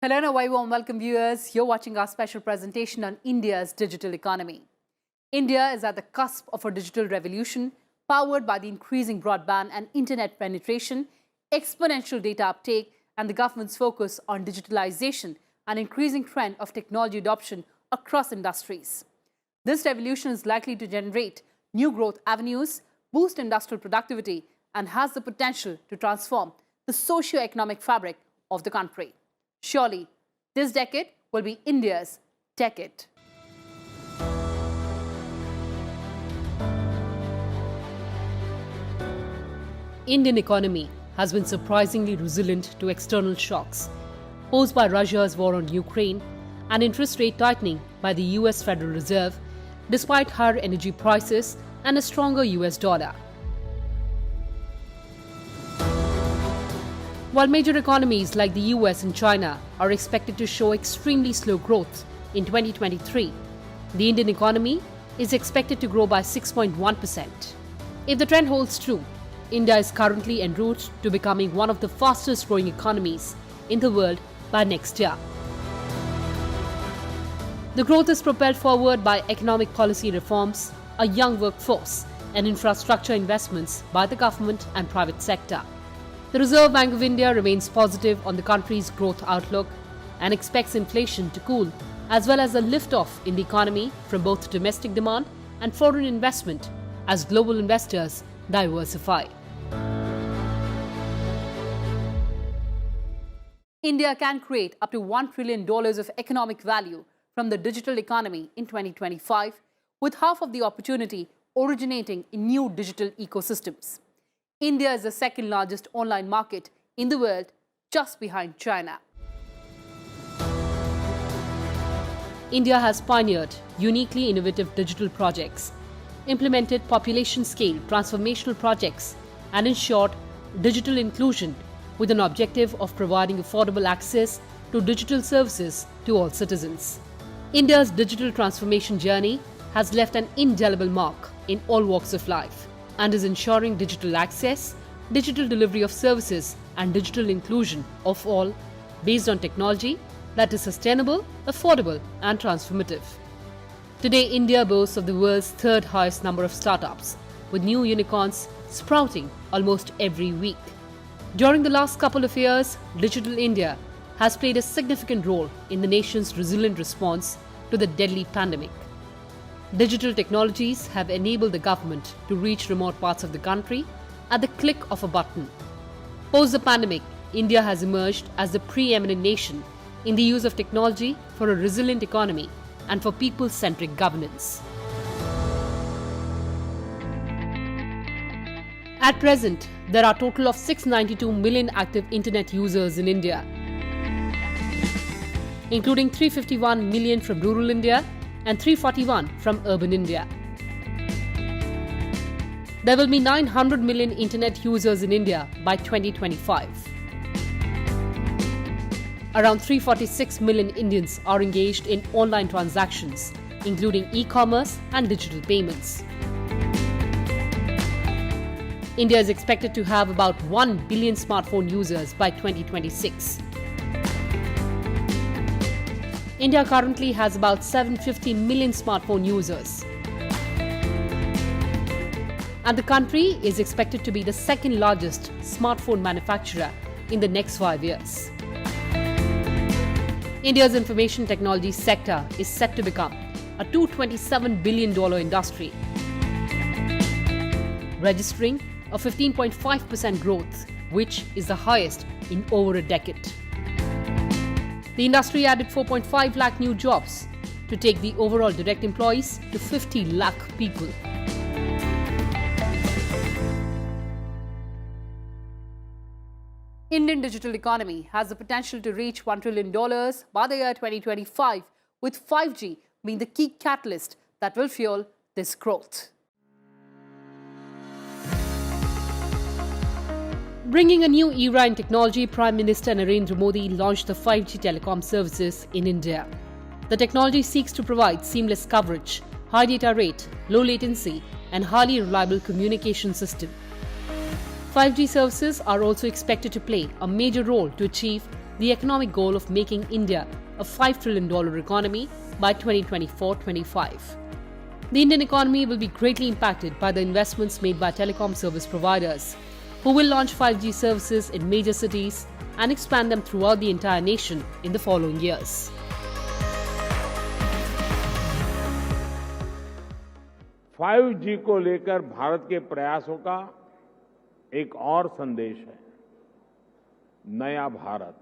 Hello and a very warm welcome, viewers. You're watching our special presentation on India's digital economy. India is at the cusp of a digital revolution powered by the increasing broadband and internet penetration, exponential data uptake, and the government's focus on digitalization and increasing trend of technology adoption across industries. This revolution is likely to generate new growth avenues, boost industrial productivity, and has the potential to transform the socio-economic fabric of the country. Surely, this decade will be India's decade. Indian economy has been surprisingly resilient to external shocks posed by Russia's war on Ukraine and interest rate tightening by the US Federal Reserve, despite higher energy prices and a stronger US dollar. While major economies like the US and China are expected to show extremely slow growth in 2023, the Indian economy is expected to grow by 6.1%. If the trend holds true, India is currently en route to becoming one of the fastest growing economies in the world by next year. The growth is propelled forward by economic policy reforms, a young workforce, and infrastructure investments by the government and private sector. The Reserve Bank of India remains positive on the country's growth outlook and expects inflation to cool, as well as a lift-off in the economy from both domestic demand and foreign investment as global investors diversify. India can create up to $1 trillion of economic value from the digital economy in 2025, with half of the opportunity originating in new digital ecosystems. India is the second largest online market in the world, just behind China. India has pioneered uniquely innovative digital projects, implemented population-scale transformational projects, and ensured digital inclusion with an objective of providing affordable access to digital services to all citizens. India's digital transformation journey has left an indelible mark in all walks of life and is ensuring digital access, digital delivery of services, and digital inclusion of all based on technology that is sustainable, affordable, and transformative. Today, India boasts of the world's third highest number of startups, with new unicorns sprouting almost every week. During the last couple of years, Digital India has played a significant role in the nation's resilient response to the deadly pandemic. Digital technologies have enabled the government to reach remote parts of the country at the click of a button. Post the pandemic, India has emerged as the preeminent nation in the use of technology for a resilient economy and for people-centric governance. At present, there are a total of 692 million active internet users in India, including 351 million from rural India and 341 from urban India. There will be 900 million internet users in India by 2025. Around 346 million Indians are engaged in online transactions, including e-commerce and digital payments. India is expected to have about 1 billion smartphone users by 2026. India currently has about 750 million smartphone users. And the country is expected to be the second largest smartphone manufacturer in the next 5 years. India's information technology sector is set to become a $227 billion industry, registering a 15.5% growth, which is the highest in over a decade. The industry added 4.5 lakh new jobs to take the overall direct employees to 50 lakh people. Indian digital economy has the potential to reach $1 trillion by the year 2025, with 5G being the key catalyst that will fuel this growth. Bringing a new era in technology, Prime Minister Narendra Modi launched the 5G telecom services in India. The technology seeks to provide seamless coverage, high data rate, low latency, and highly reliable communication system. 5G services are also expected to play a major role to achieve the economic goal of making India a $5 trillion economy by 2024-25. The Indian economy will be greatly impacted by the investments made by telecom service providers, who will launch 5G services in major cities and expand them throughout the entire nation in the following years. Five G को लेकर भारत के प्रयासों का एक और संदेश है, नया भारत।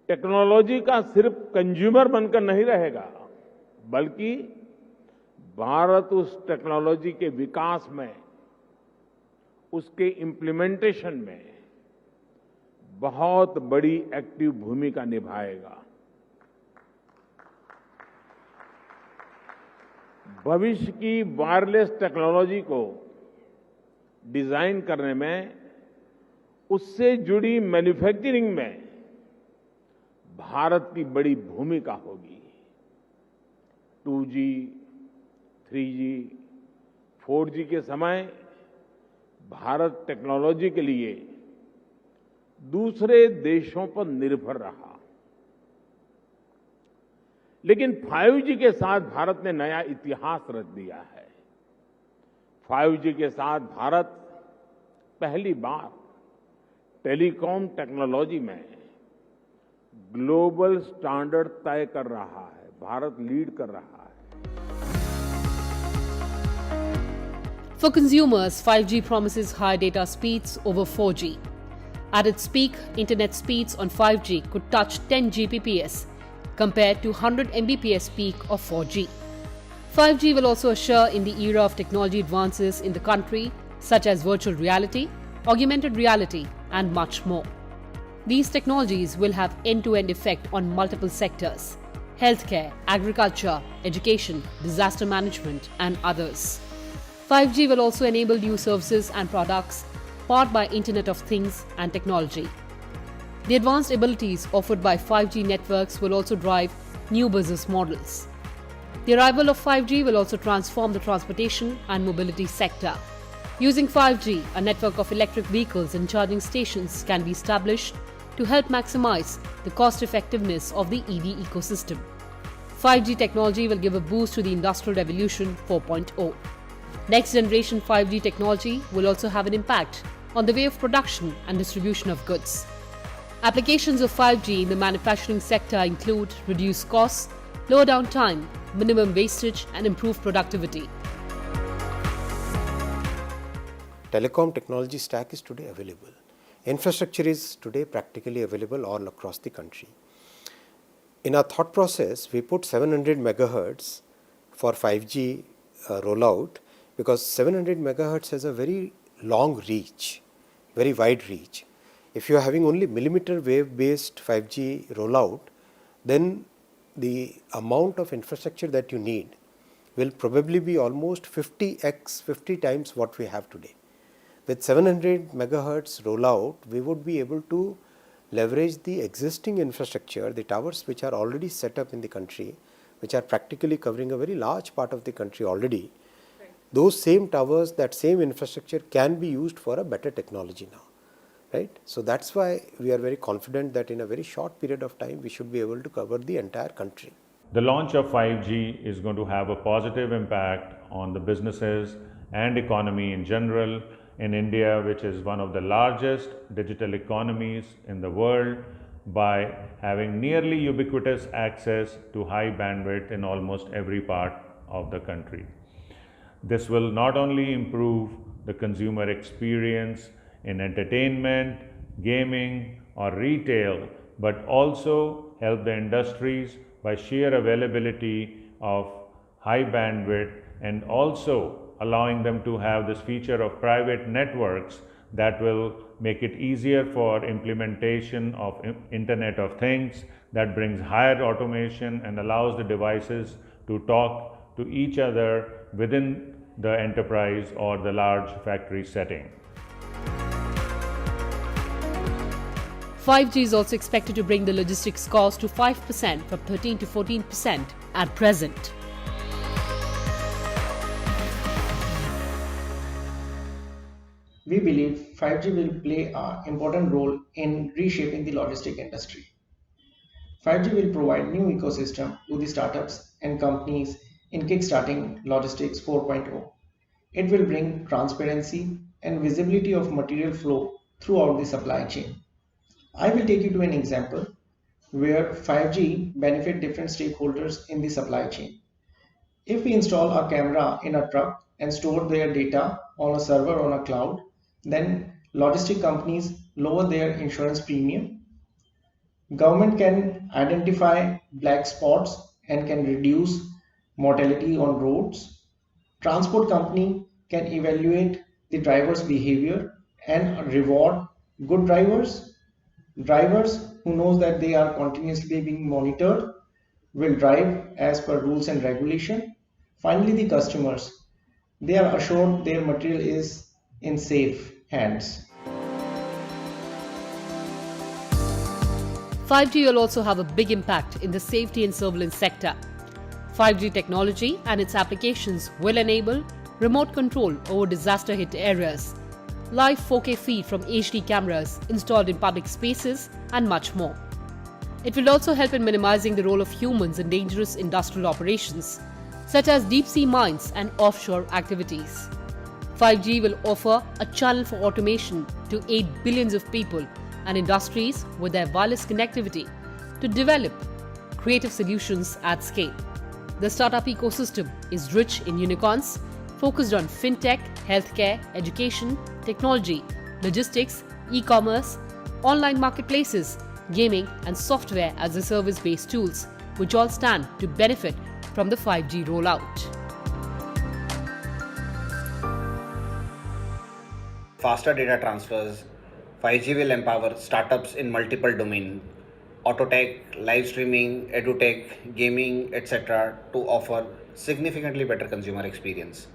टेक्नोलॉजी का सिर्फ कंज्यूमर बनकर नहीं रहेगा, बल्कि भारत उस टेक्नोलॉजी के विकास में, उसके इम्प्लीमेंटेशन में बहुत बड़ी एक्टिव भूमिका निभाएगा। भविष्य की वायरलेस टेक्नोलॉजी को डिजाइन करने में, उससे जुड़ी मैन्युफैक्चरिंग में भारत की बड़ी भूमिका होगी। 2G, 3G, 4G के समय भारत टेक्नोलॉजी के लिए दूसरे देशों पर निर्भर रहा, लेकिन 5G के साथ भारत ने नया इतिहास रच दिया है। 5G के साथ भारत पहली बार टेलीकॉम टेक्नोलॉजी में ग्लोबल स्टैंडर्ड तय कर रहा है, भारत लीड कर रहा है। For consumers, 5G promises high data speeds over 4G. At its peak, internet speeds on 5G could touch 10 Gbps compared to 100 Mbps peak of 4G. 5G will also usher in the era of technology advances in the country, such as virtual reality, augmented reality, and much more. These technologies will have end-to-end effect on multiple sectors: healthcare, agriculture, education, disaster management, and others. 5G will also enable new services and products powered by Internet of Things and technology. The advanced abilities offered by 5G networks will also drive new business models. The arrival of 5G will also transform the transportation and mobility sector. Using 5G, a network of electric vehicles and charging stations can be established to help maximize the cost effectiveness of the EV ecosystem. 5G technology will give a boost to the Industrial Revolution 4.0. Next generation 5G technology will also have an impact on the way of production and distribution of goods. Applications of 5G in the manufacturing sector include reduced costs, lower downtime, minimum wastage, and improved productivity. Telecom technology stack is today available. Infrastructure is today practically available all across the country. In our thought process, we put 700 megahertz for 5G rollout, because 700 megahertz has a very long reach, very wide reach. If you are having only millimeter wave based 5G rollout, then the amount of infrastructure that you need will probably be almost 50 times what we have today. With 700 megahertz rollout, we would be able to leverage the existing infrastructure, the towers which are already set up in the country, which are practically covering a very large part of the country already. Right. Those same towers, that same infrastructure can be used for a better technology now. Right? So that's why we are very confident that in a very short period of time, we should be able to cover the entire country. The launch of 5G is going to have a positive impact on the businesses and economy in general in India, which is one of the largest digital economies in the world, by having nearly ubiquitous access to high bandwidth in almost every part of the country. This will not only improve the consumer experience in entertainment, gaming, or retail, but also help the industries by sheer availability of high bandwidth, and also allowing them to have this feature of private networks that will make it easier for implementation of Internet of Things, that brings higher automation and allows the devices to talk to each other within the enterprise or the large factory setting. 5G is also expected to bring the logistics cost to 5% from 13 to 14% at present. we believe 5G will play an important role in reshaping the logistic industry. 5G will provide new ecosystem to the startups and companies in kickstarting Logistics 4.0. It will bring transparency and visibility of material flow throughout the supply chain. I will take you to an example where 5G benefit different stakeholders in the supply chain. If we install a camera in a truck and store their data on a server on a cloud, then logistic companies lower their insurance premium. Government can identify black spots and can reduce mortality on roads. Transport company can evaluate the driver's behavior and reward good drivers. Drivers who knows that they are continuously being monitored will drive as per rules and regulation. Finally, the customers, they are assured their material is in safe hands. 5G will also have a big impact in the safety and surveillance sector. 5G technology and its applications will enable remote control over disaster-hit areas, live 4K feed from HD cameras installed in public spaces, and much more. It will also help in minimizing the role of humans in dangerous industrial operations, such as deep-sea mines and offshore activities. 5G will offer a channel for automation to aid billions of people and industries with their wireless connectivity to develop creative solutions at scale. The startup ecosystem is rich in unicorns focused on fintech, healthcare, education, technology, logistics, e-commerce, online marketplaces, gaming, and software as a service-based tools, which all stand to benefit from the 5G rollout. Faster data transfers, 5G will empower startups in multiple domains, autotech, live streaming, edutech, gaming, etc. to offer significantly better consumer experience.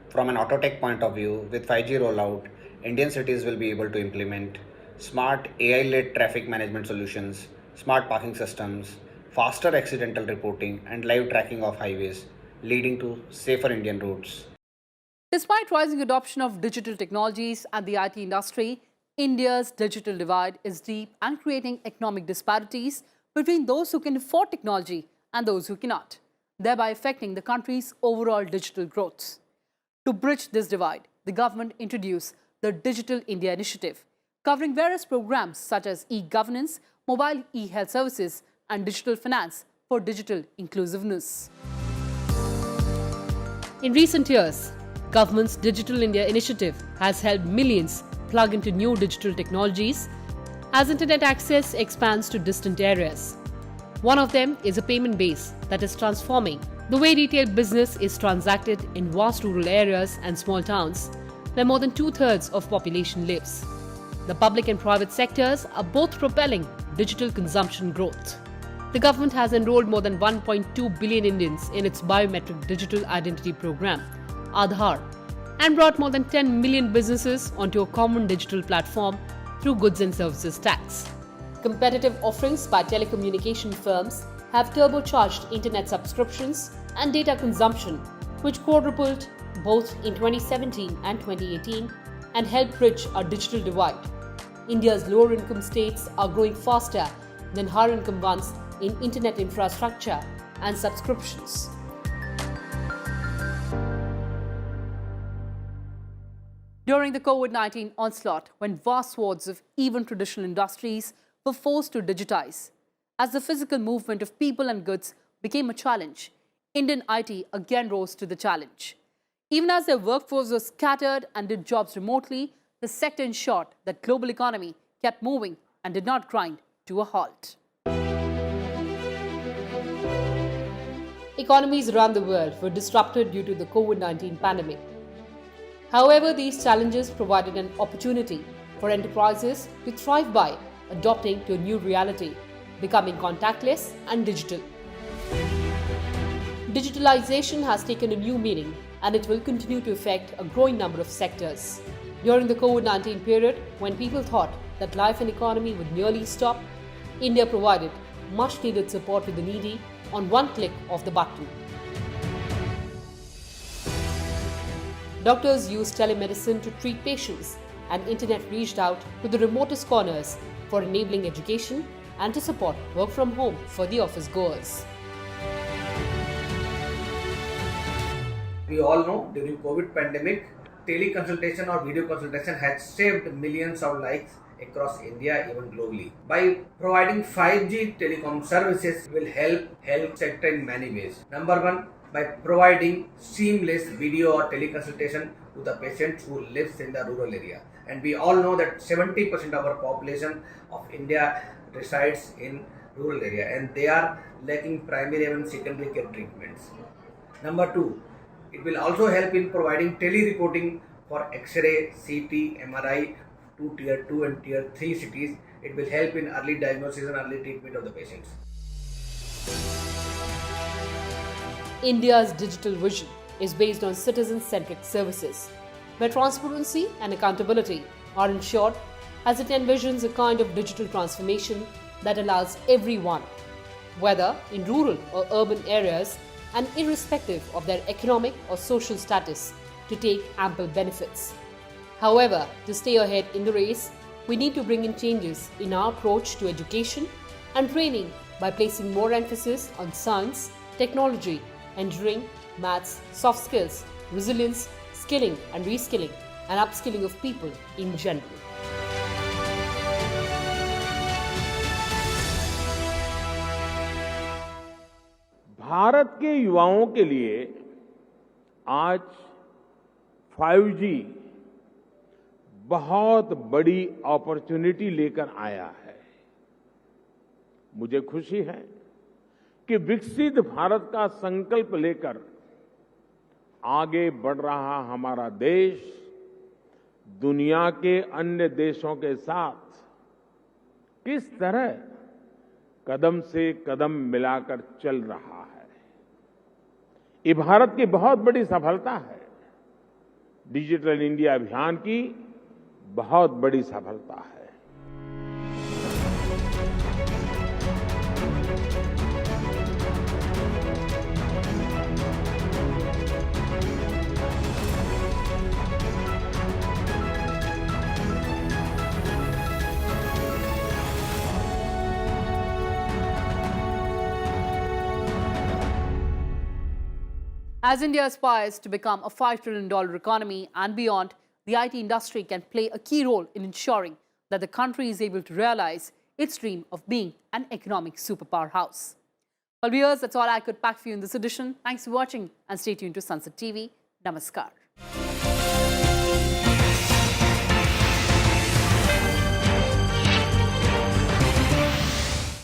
From an autotech point of view, with 5G rollout, Indian cities will be able to implement smart AI-led traffic management solutions, smart parking systems, faster accidental reporting, and live tracking of highways, leading to safer Indian roads. Despite rising adoption of digital technologies and the IT industry, India's digital divide is deep and creating economic disparities between those who can afford technology and those who cannot, thereby affecting the country's overall digital growth. To bridge this divide, the government introduced the Digital India Initiative, covering various programs such as e-governance, mobile e-health services, and digital finance for digital inclusiveness. In recent years, government's Digital India Initiative has helped millions plug into new digital technologies as internet access expands to distant areas. One of them is a payment base that is transforming the way retail business is transacted in vast rural areas and small towns where more than 2/3 of population lives. The public and private sectors are both propelling digital consumption growth. The government has enrolled more than 1.2 billion Indians in its biometric digital identity program, Aadhaar, and brought more than 10 million businesses onto a common digital platform through goods and services tax. Competitive offerings by telecommunication firms have turbocharged internet subscriptions and data consumption, which quadrupled both in 2017 and 2018 and helped bridge our digital divide. India's lower income states are growing faster than higher income ones in internet infrastructure and subscriptions. During the COVID-19 onslaught, when vast swaths of even traditional industries were forced to digitize, as the physical movement of people and goods became a challenge, Indian IT again rose to the challenge. Even as their workforce was scattered and did jobs remotely, the sector ensured that global economy kept moving and did not grind to a halt. Economies around the world were disrupted due to the COVID-19 pandemic. However, these challenges provided an opportunity for enterprises to thrive by adopting to a new reality, becoming contactless and digital. Digitalization has taken a new meaning, and it will continue to affect a growing number of sectors. During the COVID-19 period, when people thought that life and economy would nearly stop, India provided much-needed support to the needy on one click of the button. Doctors used telemedicine to treat patients and internet reached out to the remotest corners for enabling education and to support work from home for the office goers. We all know during COVID pandemic, teleconsultation or video consultation has saved millions of lives across India, even globally. By providing 5G telecom services will help health sector in many ways. Number one, by providing seamless video or teleconsultation to the patients who lives in the rural area. And we all know that 70% of our population of India resides in rural area and they are lacking primary and secondary care treatments. Number two, it will also help in providing tele-reporting for X-ray, CT, MRI to Tier 2 and Tier 3 cities. It will help in early diagnosis and early treatment of the patients. India's digital vision is based on citizen-centric services, where transparency and accountability are ensured as it envisions a kind of digital transformation that allows everyone, whether in rural or urban areas and irrespective of their economic or social status, to take ample benefits. However, to stay ahead in the race, we need to bring in changes in our approach to education and training by placing more emphasis on science, technology, engineering, maths, soft skills, resilience, skilling and reskilling, and upskilling of people in general. Bharat के युवाओं के लिए आज 5G बहुत बड़ी opportunity लेकर आया है। मुझे खुशी है कि विकसित भारत का संकल्प लेकर आगे बढ़ रहा हमारा देश दुनिया के अन्य देशों के साथ किस तरह कदम से कदम मिलाकर चल रहा है। ये भारत की बहुत बड़ी सफलता है। डिजिटल इंडिया अभियान की बहुत बड़ी सफलता है। As India aspires to become a $5 trillion economy and beyond, the IT industry can play a key role in ensuring that the country is able to realize its dream of being an economic superpowerhouse. Well, viewers, that's all I could pack for you in this edition. Thanks for watching and stay tuned to Sansad TV. Namaskar.